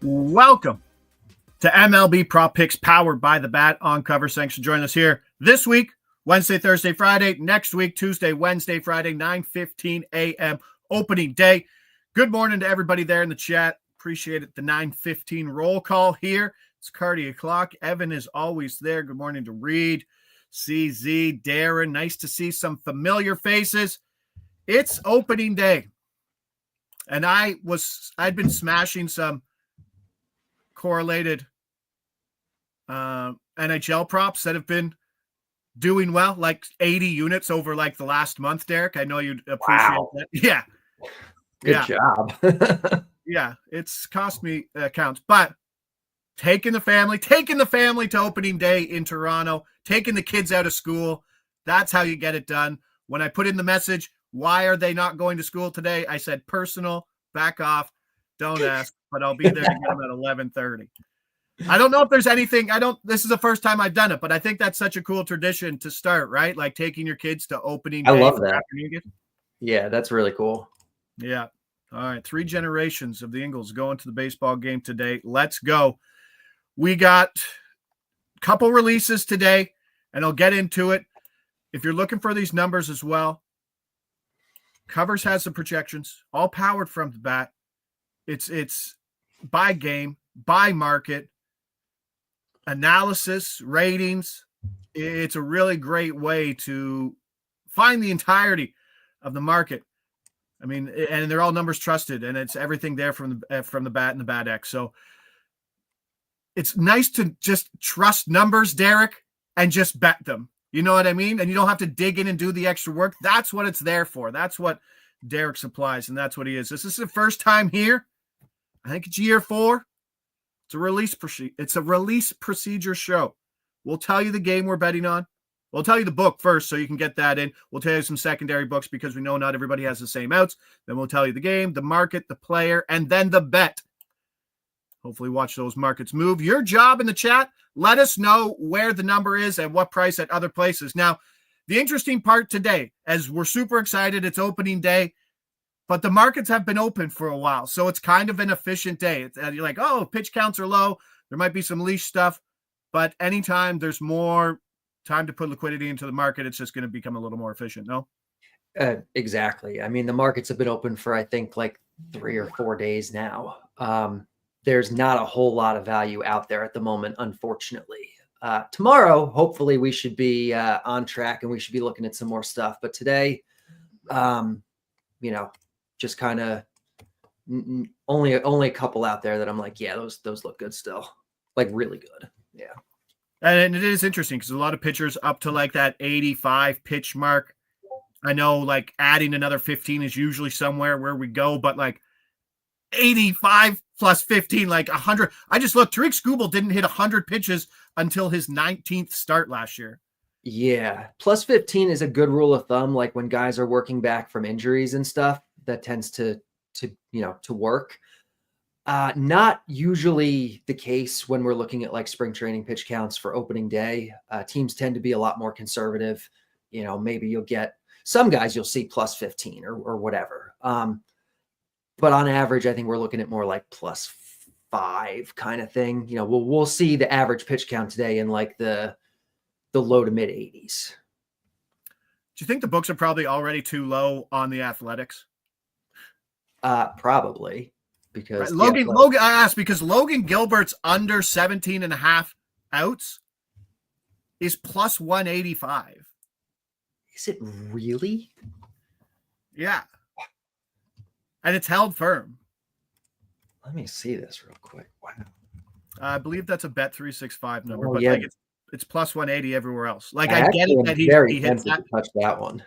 Welcome to MLB Prop Picks powered by the Bat on Cover. Thanks for joining us here this week, Wednesday, Thursday, Friday. Next week, Tuesday, Wednesday, Friday, 9:15 a.m. opening day. Good morning to everybody there in the chat. Appreciate it. The 9:15 roll call here. It's Carty o'clock. Evan is always there. Good morning to Reed, CZ, Darren. Nice to see some familiar faces. It's opening day. And I'd been smashing some correlated NHL props that have been doing well, like 80 units over like the last month, Derek. I know you'd appreciate that. Yeah. Good job. Yeah, it's cost me accounts, but taking the family to opening day in Toronto, taking the kids out of school. That's how you get it done. When I put in the message, why are they not going to school today? I said, personal, back off. Don't ask, but I'll be there to get them at 11:30. I don't know if there's anything. This is the first time I've done it, but I think that's such a cool tradition to start, right? Like taking your kids to opening day. I love that. Yeah, that's really cool. Yeah. All right. 3 generations of the Ingles going to the baseball game today. Let's go. We got a couple releases today, and I'll get into it. If you're looking for these numbers as well, Covers has some projections, all powered from the bat. It's by game, by market, analysis, ratings. It's a really great way to find the entirety of the market. I mean, and they're all numbers trusted, and it's everything there from the bat and the Bat X. So it's nice to just trust numbers, Derek, and just bet them. You know what I mean? And you don't have to dig in and do the extra work. That's what it's there for. That's what Derek supplies, and that's what he is. This is the first time here. I think it's year 4. It's a release procedure show. We'll tell you the game we're betting on. We'll tell you the book first so you can get that in. We'll tell you some secondary books because we know not everybody has the same outs. Then we'll tell you the game, the market, the player, and then the bet. Hopefully watch those markets move. Your job in the chat, let us know where the number is and what price at other places. Now, the interesting part today, as we're super excited, it's opening day, but the markets have been open for a while, so it's kind of an efficient day. You're like, oh, pitch counts are low. There might be some leash stuff, but anytime there's more time to put liquidity into the market, it's just going to become a little more efficient, no? Exactly. I mean, the markets have been open for, I think, like 3 or 4 days now. There's not a whole lot of value out there at the moment, unfortunately. Tomorrow, hopefully, we should be on track and we should be looking at some more stuff. But today, just kind of only a couple out there that I'm like, yeah, those look good still, like really good. Yeah. And it is interesting because a lot of pitchers up to like that 85 pitch mark. I know like adding another 15 is usually somewhere where we go, but like 85 plus 15, like 100. I just looked, Tariq Skubal didn't hit 100 pitches until his 19th start last year. Yeah. Plus 15 is a good rule of thumb. Like when guys are working back from injuries and stuff, that tends to work. Not usually the case when we're looking at like spring training pitch counts for opening day. Teams tend to be a lot more conservative. Maybe you'll get some guys you'll see plus 15 or whatever. But on average, I think we're looking at more like plus 5 kind of thing. We'll see the average pitch count today in like the low to mid 80s. Do you think the books are probably already too low on the Athletics? Probably. Because Logan, I asked because Logan Gilbert's under 17.5 outs is plus 185. Is it really? Yeah. And it's held firm. Let me see this real quick. Wow. I believe that's a Bet365 number, Oh, but yeah. like it's plus 180 everywhere else. Like I get it that he hits that. To touch that one.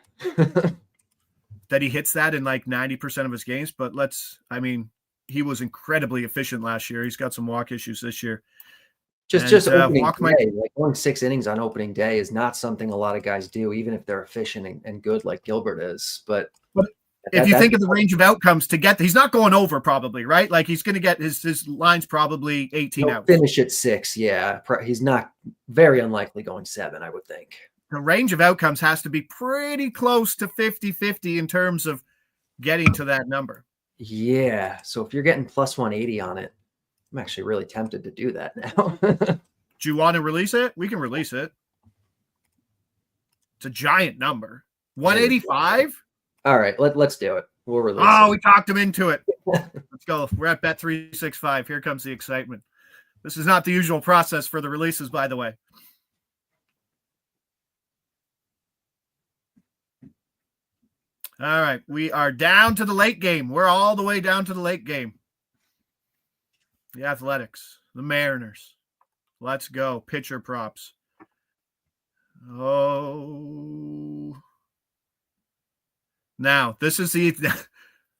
That he hits that in like 90% of his games, but he was incredibly efficient last year. He's got some walk issues this year. Just opening day, like going 6 innings on opening day is not something a lot of guys do, even if they're efficient and good like Gilbert is. But if you think of the range of outcomes to get, he's not going over probably, right? Like he's going to get his line's probably 18 outs. Finish at 6, yeah. He's not very unlikely going 7, I would think. The range of outcomes has to be pretty close to 50-50 in terms of getting to that number. Yeah. So if you're getting plus 180 on it, I'm actually really tempted to do that now. Do you want to release it? We can release it. It's a giant number. 185? All right, let's do it. We'll release Oh, it. we talked him into it. Let's go. We're at Bet 365. Here comes the excitement. This is not the usual process for the releases, by the way. All right. We are down to the late game. We're all the way down to the late game. The Athletics, the Mariners. Let's go. Pitcher props. Oh. Now, this is the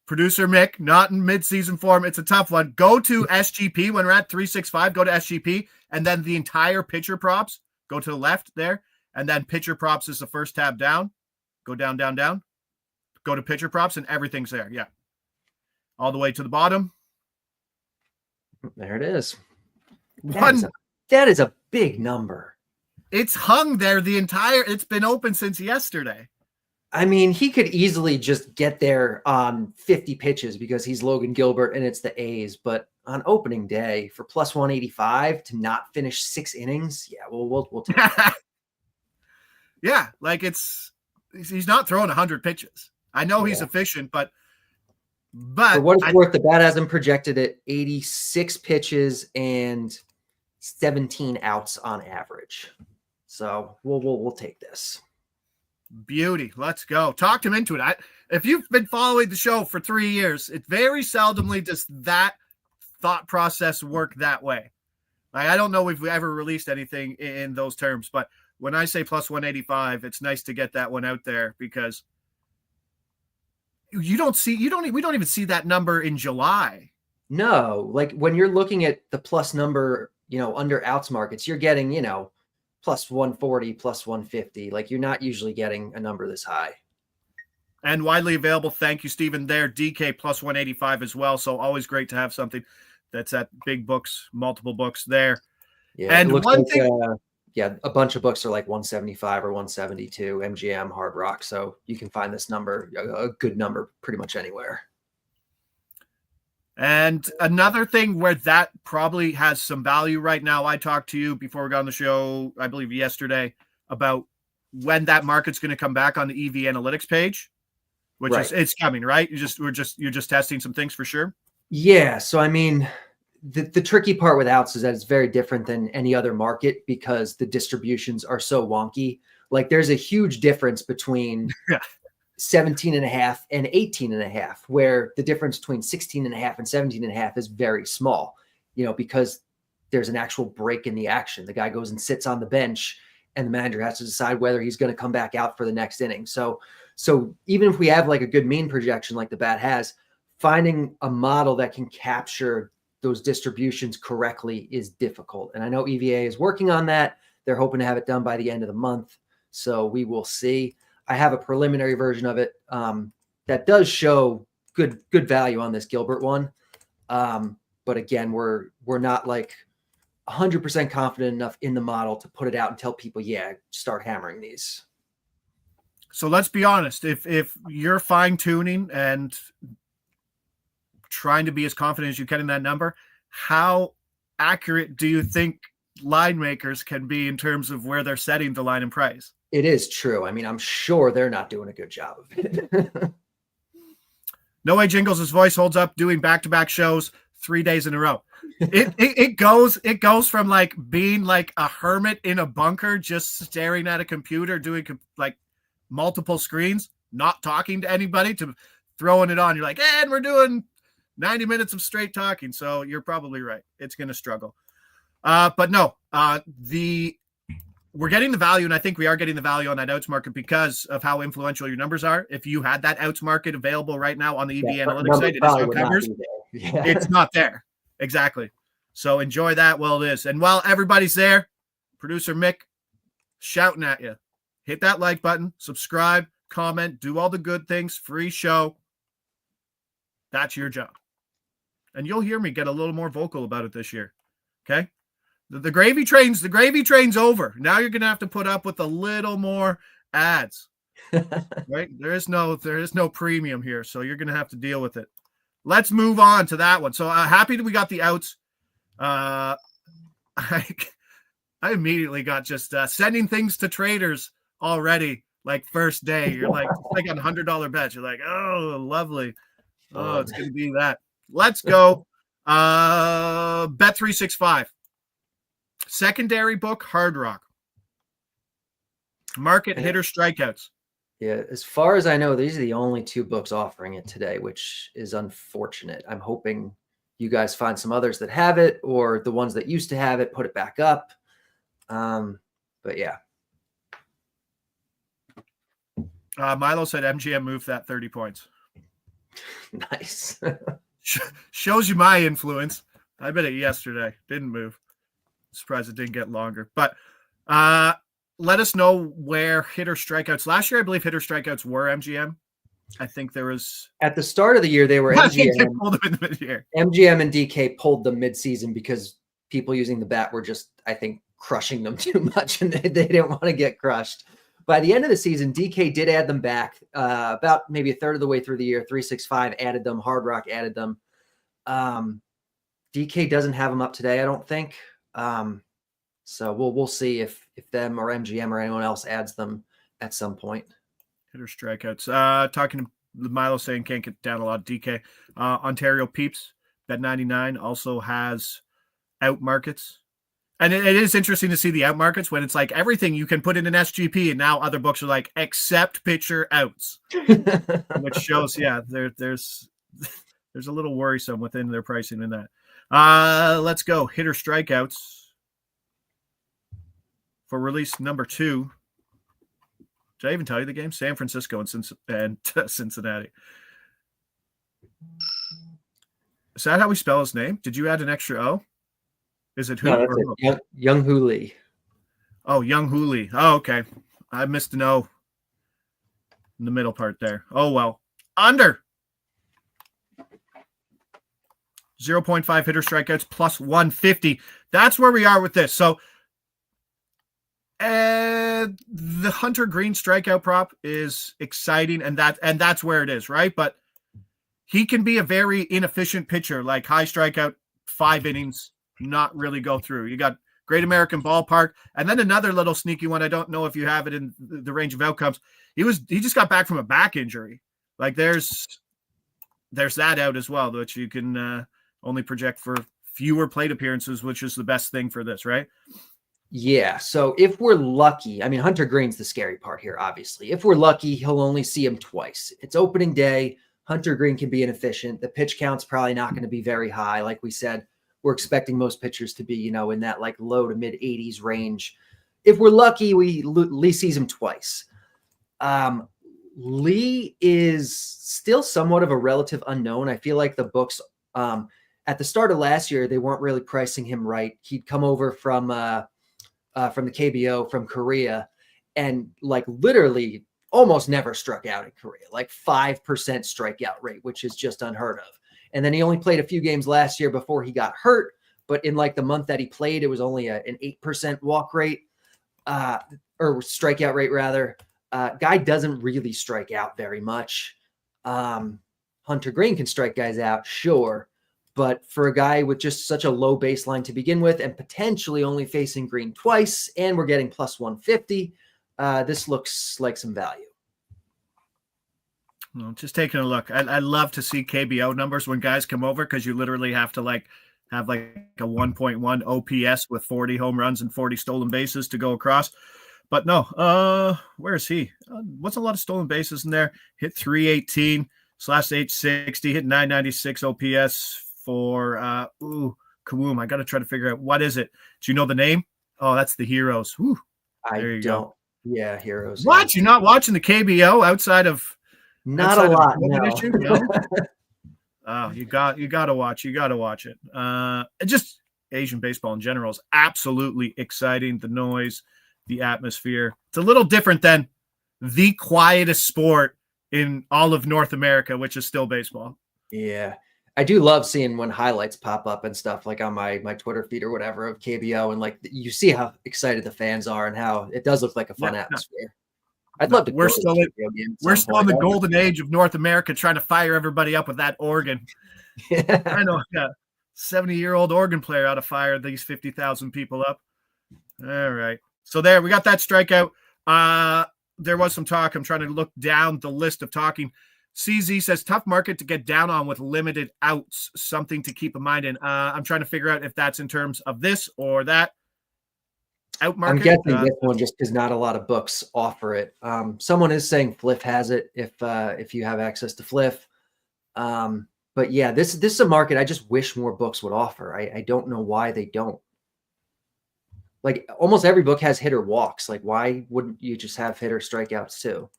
producer Mick, not in mid-season form. It's a tough one. Go to SGP when we're at 365. Go to SGP, and then the entire pitcher props. Go to the left there, and then pitcher props is the first tab down. Go down, down, down. Go to pitcher props, and everything's there. Yeah. All the way to the bottom. There it is. One. That is a big number. It's hung there it's been open since yesterday. I mean, he could easily just get there on 50 pitches because he's Logan Gilbert and it's the A's. But on opening day for plus 185 to not finish 6 innings, yeah, we'll take it. Yeah, like he's not throwing 100 pitches. I know he's efficient, but for what it's worth, the bat has him projected at 86 pitches and 17 outs on average. So we'll take this. Beauty. Let's go. Talked him into it. If you've been following the show for 3 years, it very seldomly does that thought process work that way. Like, I don't know if we ever released anything in those terms, but when I say plus 185, it's nice to get that one out there because we don't even see that number in July. No, like when you're looking at the plus number, under outs markets, you're getting, plus 140, plus 150. Like you're not usually getting a number this high. And widely available. Thank you, Stephen. There, DK plus 185 as well. So always great to have something that's at big books, multiple books there. Yeah, and one like, thing, a bunch of books are like 175 or 172, MGM, Hard Rock. So you can find this number, a good number, pretty much anywhere. And another thing where that probably has some value right now, I talked to you before we got on the show, I believe yesterday, about when that market's going to come back on the EV analytics page, which is it's coming, right? You're just testing some things for sure. Yeah. So I mean, the tricky part with outs is that it's very different than any other market because the distributions are so wonky. Like there's a huge difference between 17.5 and 18.5, where the difference between 16.5 and 17.5 is very small, because there's an actual break in the action. The guy goes and sits on the bench and the manager has to decide whether he's going to come back out for the next inning. So even if we have like a good mean projection, like the bat has, finding a model that can capture those distributions correctly is difficult. And I know EVA is working on that. They're hoping to have it done by the end of the month. So we will see. I have a preliminary version of it that does show good value on this Gilbert one. But again, we're not like 100% confident enough in the model to put it out and tell people, start hammering these. So let's be honest. If you're fine tuning and trying to be as confident as you can in that number, how accurate do you think line makers can be in terms of where they're setting the line and price? It is true. I mean, I'm sure they're not doing a good job of it. No way Jingles' voice holds up doing back-to-back shows 3 days in a row. It goes from like being like a hermit in a bunker, just staring at a computer, doing like multiple screens, not talking to anybody, to throwing it on. You're like, and we're doing 90 minutes of straight talking. So you're probably right. It's going to struggle. But no, we're getting the value, and I think we are getting the value on that outs market because of how influential your numbers are. If you had that outs market available right now on the EV analytics site, it is no covers. It's not there. Exactly. So enjoy that while it is. And while everybody's there, producer Mick shouting at you. Hit that like button, subscribe, comment, do all the good things, free show. That's your job. And you'll hear me get a little more vocal about it this year. Okay? The gravy train's over. Now you're going to have to put up with a little more ads. Right? There is no premium here, so you're going to have to deal with it. Let's move on to that one. So happy that we got the outs. I I immediately got just sending things to traders already. Like first day, you're like on $100 bets. You're like, oh, lovely. Oh, it's gonna be that. Let's go. Bet 365. Secondary book, Hard Rock. Market hitter strikeouts. Yeah, as far as I know, these are the only two books offering it today, which is unfortunate. I'm hoping you guys find some others that have it, or the ones that used to have it, put it back up. But yeah. Milo said MGM moved that 30 points. Nice. Shows you my influence. I bet it yesterday. Didn't move. Surprised it didn't get longer. But let us know where hitter strikeouts. Last year, I believe hitter strikeouts were MGM. I think there was. At the start of the year, they were MGM. They pulled them in the mid-year. MGM and DK pulled them mid-season because people using the bat were just, I think, crushing them too much, and they didn't want to get crushed. By the end of the season, DK did add them back about maybe a third of the way through the year. 365 added them. Hard Rock added them. DK doesn't have them up today, I don't think. So we'll see if them or MGM or anyone else adds them at some point. Hitter strikeouts. Talking to Milo saying can't get down a lot of DK. Ontario Peeps, Bet99 also has out markets. And it is interesting to see the out markets when it's like everything you can put in an SGP, and now other books are like except pitcher outs, which shows, yeah, there's a little worrisome within their pricing in that. Let's go hitter strikeouts for release number 2. Did I even tell you the game? San Francisco and Cincinnati. Is that how we spell his name? Did you add an extra O? Is it who? No, that's it. Young Hoo Lee. Oh, Young Hoo Lee. Oh, okay. I missed an O in the middle part there. Oh, well. Under. 0.5 hitter strikeouts plus 150. That's where we are with this. So the Hunter Green strikeout prop is exciting, and that's where it is, right? But he can be a very inefficient pitcher, like high strikeout, 5 innings, not really go through. You got Great American Ballpark, and then another little sneaky one. I don't know if you have it in the range of outcomes. He just got back from a back injury. Like there's that out as well, which you can only project for fewer plate appearances, which is the best thing for this, right? Yeah. So if we're lucky, I mean, Hunter Green's the scary part here, obviously. If we're lucky, he'll only see him twice. It's opening day. Hunter Green can be inefficient. The pitch count's probably not going to be very high. Like we said, we're expecting most pitchers to be, in that like low to mid 80s range. If we're lucky, Lee sees him twice. Lee is still somewhat of a relative unknown. I feel like the books at the start of last year, they weren't really pricing him right. He'd come over from the KBO from Korea and like literally almost never struck out in Korea, like 5% strikeout rate, which is just unheard of. And then he only played a few games last year before he got hurt. But in like the month that he played, it was only an 8% walk rate or strikeout rate rather. Guy doesn't really strike out very much. Hunter Green can strike guys out, sure. But for a guy with just such a low baseline to begin with and potentially only facing Green twice, and we're getting plus 150, this looks like some value. Well, just taking a look. I love to see KBO numbers when guys come over because you literally have to have a 1.1 OPS with 40 home runs and 40 stolen bases to go across. But no, where is he? What's a lot of stolen bases in there? Hit 318 / 860, hit 996 OPS for Kawoom. I got to try to figure out what is it. Do you know the name? Oh, that's the Heroes. Whew. I don't. Yeah, Heroes. What? You're not watching the KBO outside of not a lot. No. Oh, you got to watch. You got to watch it. Just Asian baseball in general is absolutely exciting. The noise, the atmosphere. It's a little different than the quietest sport in all of North America, which is still baseball. Yeah. I do love seeing when highlights pop up and stuff like on my Twitter feed or whatever of KBO, and like you see how excited the fans are and how it does look like a fun atmosphere. I'd love to. We're still in the golden age of North America, trying to fire everybody up with that organ. Yeah. I know. Yeah. 70-year-old organ player ought to fire these 50,000 people up. All right. So there, we got that strikeout. There was some talk. I'm trying to look down the list of talking. CZ says, tough market to get down on with limited outs. Something to keep in mind. And I'm trying to figure out if that's in terms of this or that out market. I'm guessing this one just because not a lot of books offer it. Someone is saying Fliff has it if you have access to Fliff. But yeah, this is a market I just wish more books would offer. I don't know why they don't. Like almost every book has hitter walks. Like why wouldn't you just have hitter strikeouts too?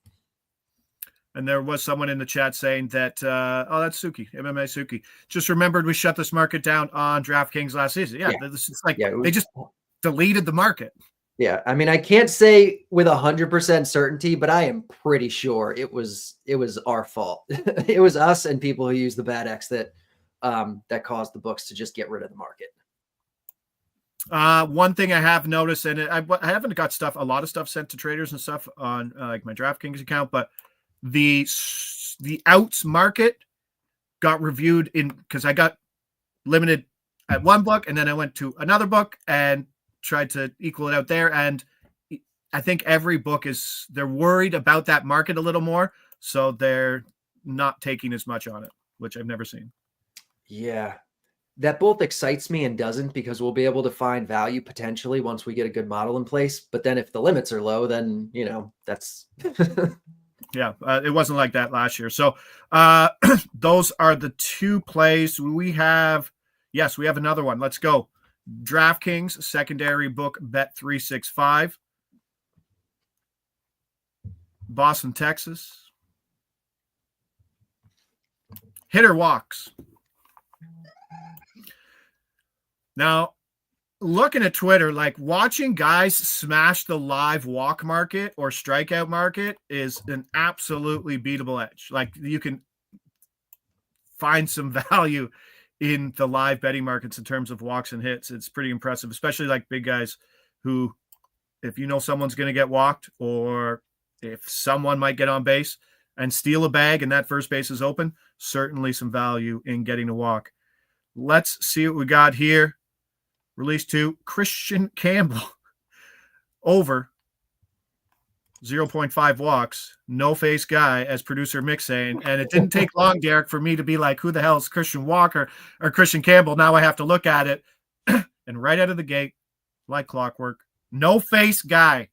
And there was someone in the chat saying that, that's Suki, MMA Suki. Just remembered we shut this market down on DraftKings last season. Yeah. This is like they just deleted the market. Yeah. I mean, I can't say with 100% certainty, but I am pretty sure it was our fault. It was us and people who use the bad X that caused the books to just get rid of the market. One thing I have noticed, and I haven't got a lot of stuff sent to traders and stuff on like my DraftKings account, but the outs market got reviewed because I got limited at one book and then I went to another book and tried to equal it out there. And I think every book they're worried about that market a little more. So they're not taking as much on it, which I've never seen. Yeah. That both excites me and doesn't, because we'll be able to find value potentially once we get a good model in place. But then if the limits are low, then, that's. Yeah, it wasn't like that last year. So those are the two plays we have. Yes, we have another one. Let's go. DraftKings secondary book bet 365. Boston, Texas. Hitter walks. Now, looking at Twitter, like watching guys smash the live walk market or strikeout market is an absolutely beatable edge. Like you can find some value in the live betting markets in terms of walks and hits. It's pretty impressive, especially like big guys who, if you know someone's going to get walked or if someone might get on base and steal a bag and that first base is open, certainly some value in getting a walk. Let's see what we got here. Release 2, Christian Campbell over 0.5 walks, no face guy, as producer Mick saying. And it didn't take long, Derek, for me to be like, who the hell is Christian Walker or Christian Campbell? Now I have to look at it. And right out of the gate, like clockwork, no face guy.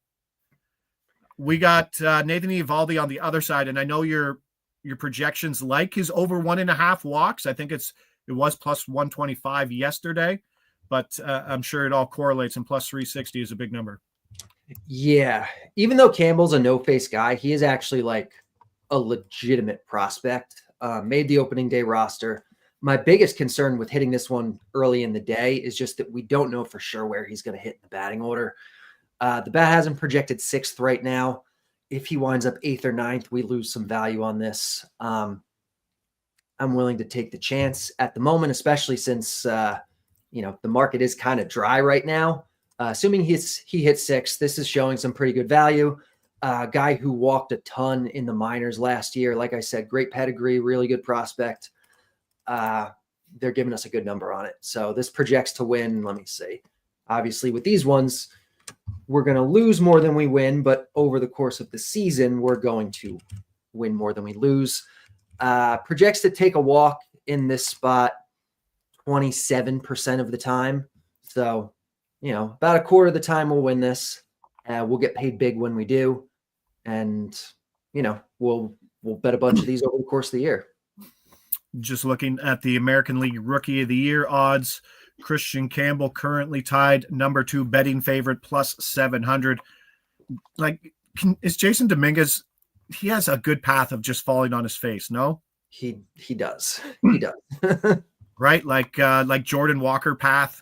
We got Nathan Eovaldi on the other side. And I know your projections like his over 1.5 walks. I think it was plus 125 yesterday. But I'm sure it all correlates, and plus 360 is a big number. Yeah. Even though Campbell's a no-face guy, he is actually like a legitimate prospect. Made the opening day roster. My biggest concern with hitting this one early in the day is just that we don't know for sure where he's going to hit in the batting order. The bat has him projected 6th right now. If he winds up 8th or 9th, we lose some value on this. I'm willing to take the chance at the moment, especially since the market is kind of dry right now. Assuming he hits 6th, this is showing some pretty good value. Guy who walked a ton in the minors last year. Like I said, great pedigree, really good prospect. They're giving us a good number on it. So this projects to win. Let me see. Obviously, with these ones, we're going to lose more than we win, but over the course of the season, we're going to win more than we lose. Projects to take a walk in this spot 27% of the time. So, about a quarter of the time we'll win this. We'll get paid big when we do. And, we'll bet a bunch of these over the course of the year. Just looking at the American League Rookie of the Year odds, Christian Campbell currently tied number 2 betting favorite plus 700. Is Jason Dominguez, he has a good path of just falling on his face, no? He does. He does. Right? Like Jordan Walker path,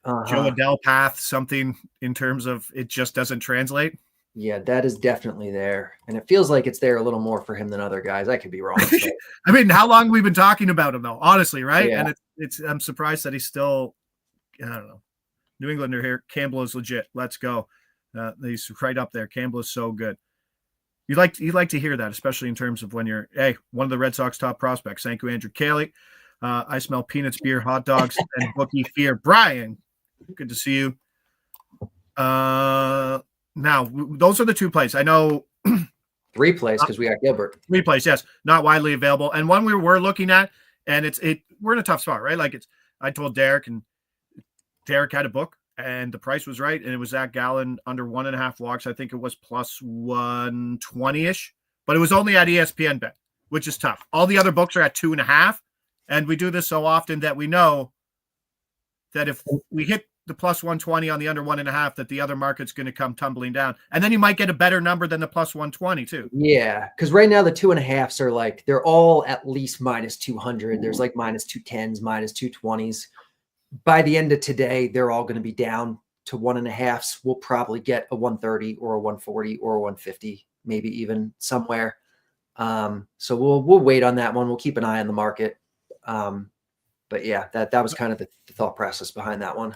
Joe Adele path, something in terms of it just doesn't translate. Yeah, that is definitely there. And it feels like it's there a little more for him than other guys. I could be wrong. I mean, how long we've been talking about him though, honestly, right? Yeah. And I'm surprised that he's still, I don't know. New Englander here. Campbell is legit. Let's go. He's right up there. Campbell is so good. You like to hear that, especially in terms of when you're one of the Red Sox top prospects. Thank you, Andrew Cayley. I smell peanuts, beer, hot dogs, and bookie fear. Brian, good to see you. Now, those are the 2 plays. I know 3 plays because we got Gilbert. 3 plays, yes, not widely available. And one we were looking at, and we're in a tough spot, right? Like I told Derek, and Derek had a book, and the price was right, and it was Zach Gallen under 1.5 walks. I think it was plus 120-ish, but it was only at ESPN bet, which is tough. All the other books are at 2.5, and we do this so often that we know that if we hit the plus 120 on the under 1.5, that the other market's going to come tumbling down. And then you might get a better number than the plus 120 too. Yeah. Cause right now the 2.5s are like, they're all at least minus 200. There's like minus 210s, minus 220s. By the end of today, they're all going to be down to 1.5s. We'll probably get a 130 or a 140 or a 150, maybe even somewhere. So we'll wait on that one. We'll keep an eye on the market. But yeah, that was kind of the thought process behind that one.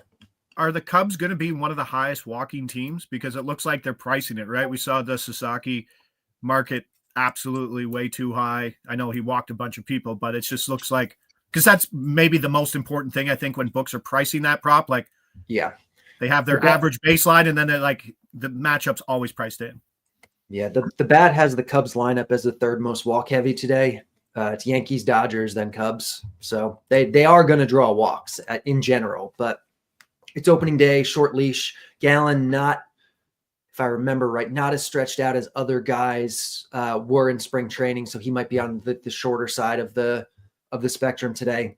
Are the Cubs going to be one of the highest walking teams? Because it looks like they're pricing it, right? We saw the Sasaki market absolutely way too high. I know he walked a bunch of people, but it just looks like, because that's maybe the most important thing, I think, when books are pricing that prop. Like, yeah, they have their average baseline, and then they're like, the matchup's always priced in. Yeah, the bat has the Cubs lineup as the 3rd most walk heavy today. It's Yankees, Dodgers, then Cubs. So they are going to draw walks in general, but it's opening day, short leash. Gallen, not, if I remember right, not as stretched out as other guys were in spring training. So he might be on the shorter side of the spectrum today.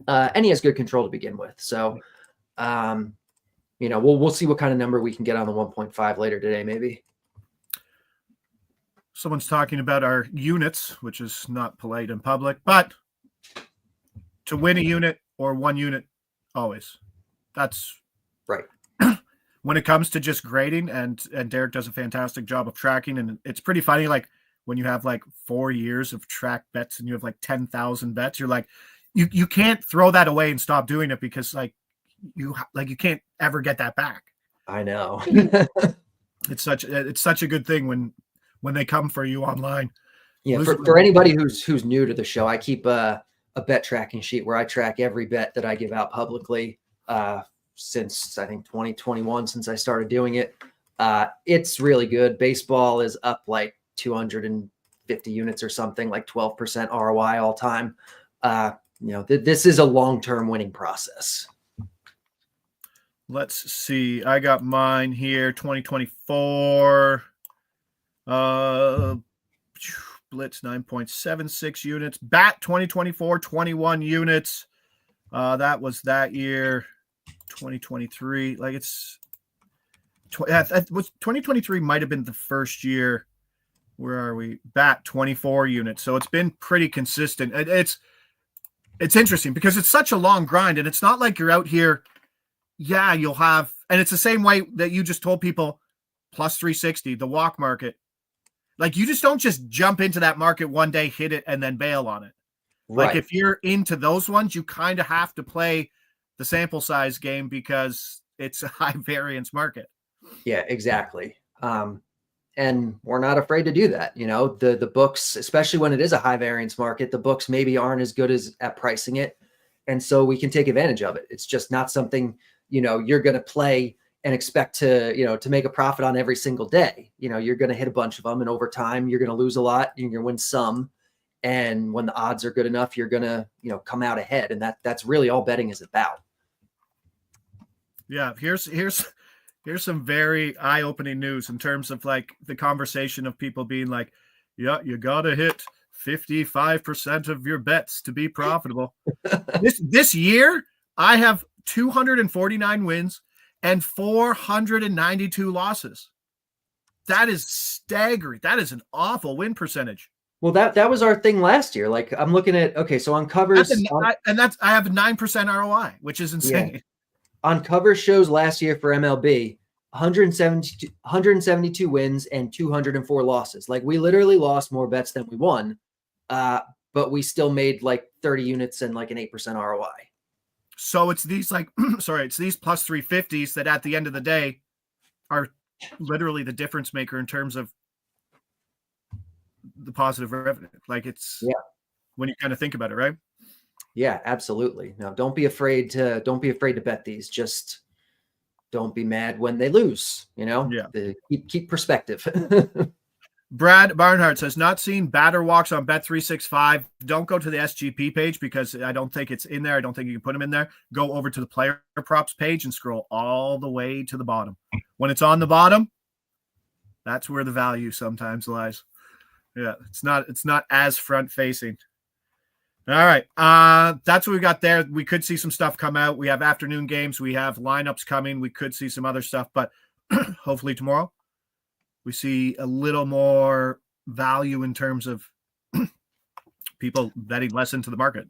And he has good control to begin with. So, we'll see what kind of number we can get on the 1.5 later today, maybe. Someone's talking about our units, which is not polite in public, but to win a unit or 1 unit, always. That's right. When it comes to just grading, and Derek does a fantastic job of tracking, and it's pretty funny. Like when you have like 4 years of track bets and you have like 10,000 bets, you're like, you can't throw that away and stop doing it, because you can't ever get that back. I know. It's such a good thing when they come for you online. Yeah. For anybody who's new to the show, I keep a bet tracking sheet where I track every bet that I give out publicly. Since I think 2021, since I started doing it. It's really good. Baseball is up like 250 units or something, like 12% ROI all time. This is a long-term winning process. Let's see. I got mine here. 2024. Blitz 9.76 units. Bat 2024, 21 units. That was that year. 2023, like it's 2023 might have been the first year. Where are we? Bat 24 units. So it's been pretty consistent. It's interesting because it's such a long grind, and it's not like you're out here. Yeah, you'll have, and it's the same way that you just told people plus 360, the walk market. Like you just don't just jump into that market one day, hit it, and then bail on it. Right. Like if you're into those ones, you kind of have to play the sample size game because it's a high variance market. Yeah, exactly. And we're not afraid to do that. The books, especially when it is a high variance market, the books maybe aren't as good at pricing it. And so we can take advantage of it. It's just not something, you're going to play and expect to make a profit on every single day. You're going to hit a bunch of them, and over time you're going to lose a lot. You're going to win some. And when the odds are good enough, you're going to, come out ahead. And that's really all betting is about. Yeah, here's some very eye-opening news in terms of like the conversation of people being like, yeah, you got to hit 55% of your bets to be profitable. This year, I have 249 wins and 492 losses. That is staggering. That is an awful win percentage. Well, that was our thing last year. Like I'm looking at, okay, so on covers. I have a 9% ROI, which is insane. Yeah. On cover shows last year for MLB, 172 wins and 204 losses. Like we literally lost more bets than we won, but we still made like 30 units and like an 8% ROI. So it's these it's these plus 350s that at the end of the day are literally the difference maker in terms of the positive revenue. Like it's when you kind of think about it, right? Yeah, absolutely. No, don't be afraid to bet these. Just don't be mad when they lose. Yeah. Keep perspective. Brad Barnhart says, not seen batter walks on Bet365. Don't go to the SGP page because I don't think it's in there. I don't think you can put them in there. Go over to the player props page and scroll all the way to the bottom. When it's on the bottom, that's where the value sometimes lies. Yeah, it's not as front facing. All right. That's what we got there. We could see some stuff come out. We have afternoon games. We have lineups coming. We could see some other stuff, but hopefully tomorrow we see a little more value in terms of people betting less into the market.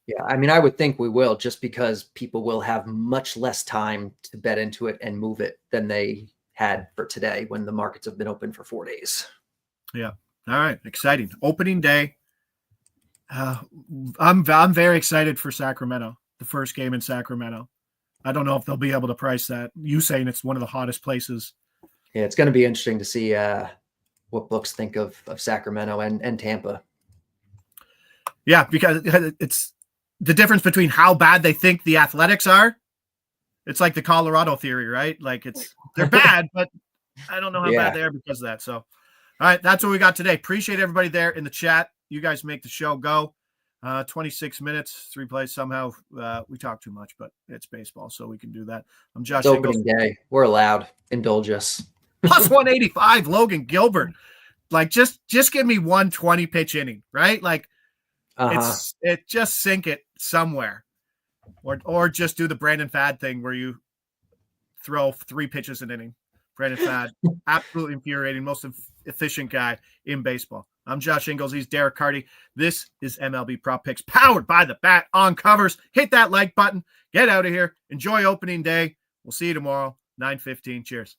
Yeah, I mean, I would think we will, just because people will have much less time to bet into it and move it than they had for today when the markets have been open for 4 days. Yeah. All right. Exciting. Opening day. I'm very excited for Sacramento, the first game in Sacramento. I don't know if they'll be able to price that. You saying it's one of the hottest places. Yeah, it's going to be interesting to see what books think of Sacramento and Tampa. Yeah, because it's the difference between how bad they think the Athletics are. It's like the Colorado theory, right? Like they're bad, but I don't know how bad they are because of that. So, all right, that's what we got today. Appreciate everybody there in the chat. You guys make the show go. 26 minutes, 3 plays. Somehow we talk too much, but it's baseball, so we can do that. I'm Josh. It's opening day. We're allowed. Indulge us. Plus 185, Logan Gilbert. Like just give me 120 pitch inning, right? Like it just sink it somewhere, or just do the Brandon Fad thing where you throw 3 pitches an inning. Brandon Fad, absolutely infuriating, most efficient guy in baseball. I'm Josh Ingles. He's Derek Carty. This is MLB Prop Picks, powered by the Bat on Covers. Hit that like button. Get out of here. Enjoy opening day. We'll see you tomorrow, 9:15. Cheers.